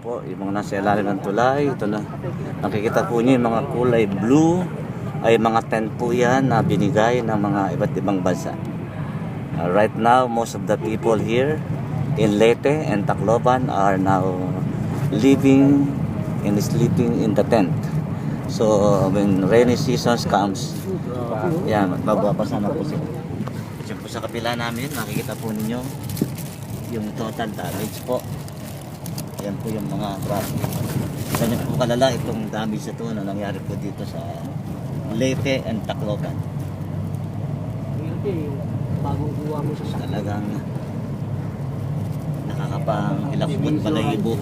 po, yung mga nasa ilalim ng tulay. Ito na, nakikita po niyo yung mga kulay blue ay mga tent po yan na binigay ng mga iba't ibang bansa. Right now, most of the people here in Leyte and Tacloban are now living and sleeping in the tent. So when rainy seasons comes, yan, magbabasa na po sila. Diyan po sa kapila namin, makikita po ninyo yung total damage po. Yan po yung mga traffic. Ganyan po kalala itong damage na ito na nangyari po dito sa Leyte and Tacloban. Bagong kuha mo sa Talagang nakakapangilakbot balahibo.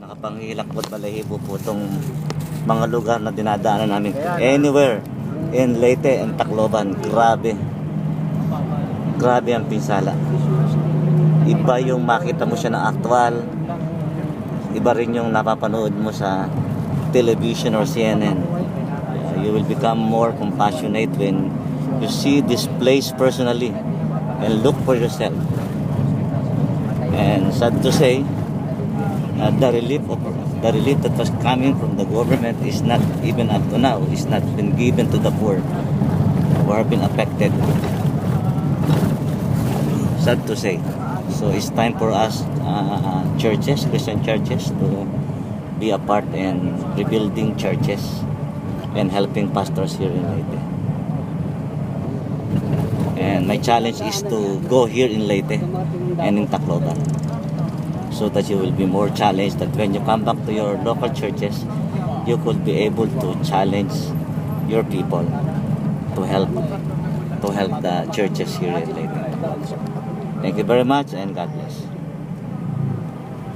Nakapangilakbot balahibo po itong mga lugar na dinadaanan namin. Anywhere in Leyte and Tacloban, grabe. Grabe ang pinsala. Iba yung makita mo siya na actual. Iba rin yung napapanood mo sa television or CNN. You will become more compassionate when you see this place personally and look for yourself. And sad to say, the relief that was coming from the government is not even up to now, is not been given to the poor who have been affected. Sad to say. So it's time for us churches, Christian churches, to be a part in rebuilding churches and helping pastors here in Leyte. And my challenge is to go here in Leyte and in Tacloban, so that you will be more challenged, that when you come back to your local churches, you could be able to challenge your people to help the churches here in Leyte. Thank you very much and God bless.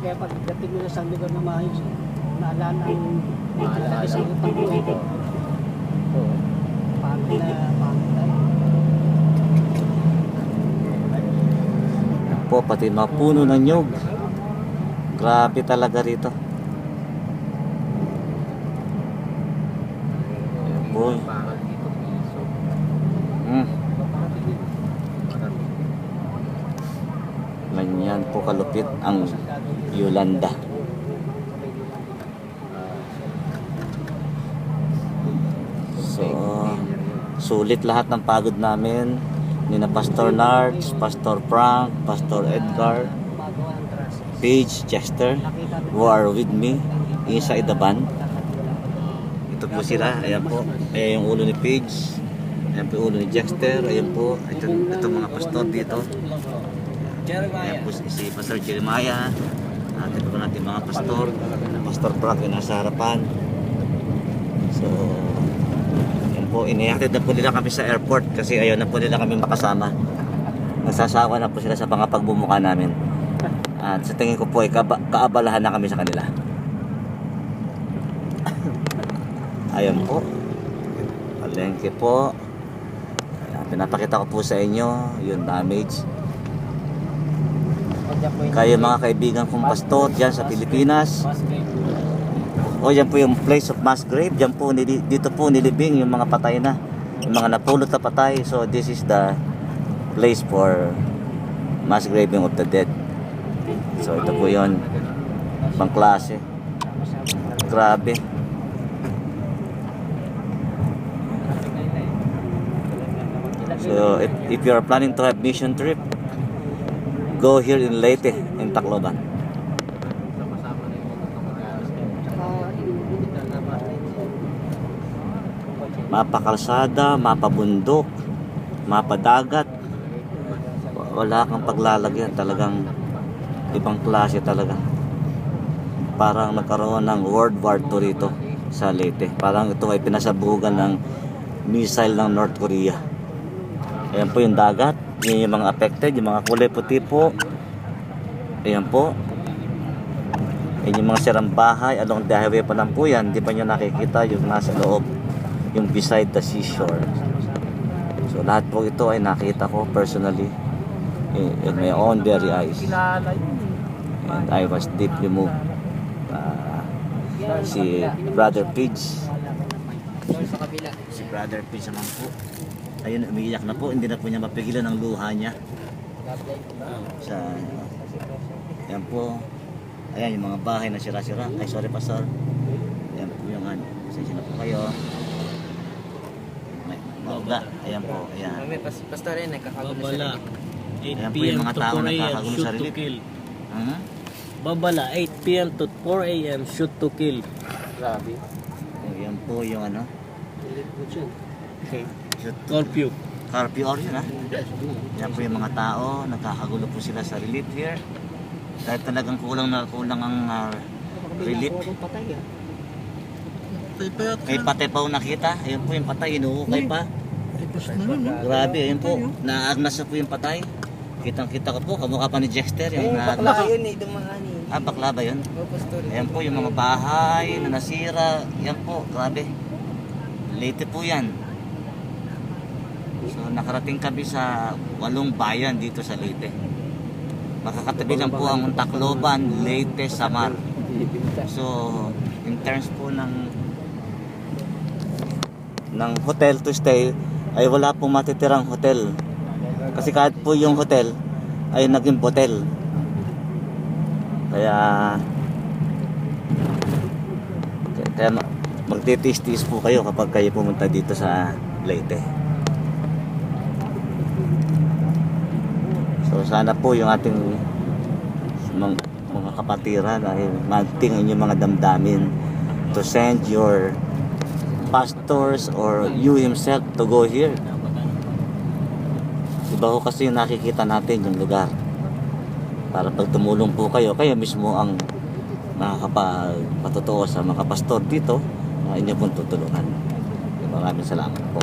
Kaya pagdating mo sa lugar na maayos, naalala ang isang utang ko ito. Pangit tayo. Po, pati mga puno ng nyug. Grabe talaga rito. Ayan po. Ganyan po kalupit ang Yolanda. So, sulit lahat ng pagod namin. Nina Pastor Nards, Pastor Frank, Pastor Edgar, Paige, Chester, who are with me inside the van. Ito po sila. Ayan po. Ayan yung ulo ni Paige. Ayan po yung ulo ni Chester. Ayan po. Ito mga pastor dito. Ayan po si Pastor Jeremiah. Ito po natin mga pastor. Pastor Frank yung nasa harapan. So, ayan po. Inihatid na po nila kami sa airport kasi ayaw na po nila kami makasama. Nagsasawa na po sila sa mga pagbumuka namin. At sa tingin ko po ay kaabalahan na kami sa kanila. Ayan po. Palengke po. Ayan, pinapakita ko po sa inyo yung damage. Kayo mga kaibigan kong pastor dyan sa Pilipinas. O yan po yung place of mass grave. Dyan po, dito po nilibing yung mga patay na, yung mga napulot na patay. So this is the place for mass graving of the dead. So ito po yun, ibang klase. Grabe. So if you are planning to have mission trip, go here in Leyte, in Tacloban. Mapakalsada, mapabundok, mapadagat. Wala kang paglalagyan, talagang ibang klase talaga. Parang nagkaroon ng World War II rito sa Leyte. Parang ito ay pinasabugan ng missile ng North Korea. Ayan po yung dagat. Yan yung mga affected, yung mga kulay puti po. Ayan po. Ayan yung mga sirang bahay. Along the highway pa lang po yan. Hindi pa nyo nakikita yung nasa loob, yung beside the seashore. So lahat po ito ay nakita ko personally in my own very eyes. And I was deeply moved. Si Brother Pidge. Si Brother Pidge naman po. Ayun, umiiyak na po. Hindi na po niya mapigilan ang luha niya. Yan po. Ayan yung mga bahay na sira-sira. Ay sorry pastor. Ayan po yung ano. Pasensya na po kayo. May mauga. Ayan po. Ayan. Kami, pastor rin, nagkakagulo sa Babala, rin. 8 Ayan po yung p.m. mga to tao 4 a.m. nakakagulo shoot sa to relief. kill. Aha. Babala, 8 p.m. to 4 a.m. shoot to kill. Grabe. Ayan po yung ano. Elite po siya. Okay. Curfew. Curfew hour yun ha. Yan po yung mga tao, nagkakagulo po sila sa relief here. Dahil talagang kulang ang relief. Baka may patay ah. May patay pa ako nakita. Ayun po yung patay, inuukay pa. Grabe, ayun po. Naagnas na po yung patay. Kitang-kita ko po, kamukha pa ni Jester. Yung Bakla yun eh, dumaan eh. bakla ba yun? Oh, pastor. Ayan po yung mga bahay na nasira. Yan po, grabe. Leyte po yan. So nakarating kami sa 8 bayan dito sa Leyte. Makakatabi lang po ang Tacloban, Leyte, Samar. So in terms po ng hotel to stay ay wala pong matitirang hotel. Kasi kahit po yung hotel ay naging hotel. Kaya magtitiis-tiis po kayo kapag kayo pumunta dito sa Leyte. So sana po yung ating mga kapatiran ay manting inyong mga damdamin to send your pastors or you himself to go here. Iba ho kasi yung nakikita natin yung lugar. Para pag tumulong po kayo, kayo mismo ang makakapagpatotoo sa mga pastor dito na inyo pong tutulungan. Maraming salamat po.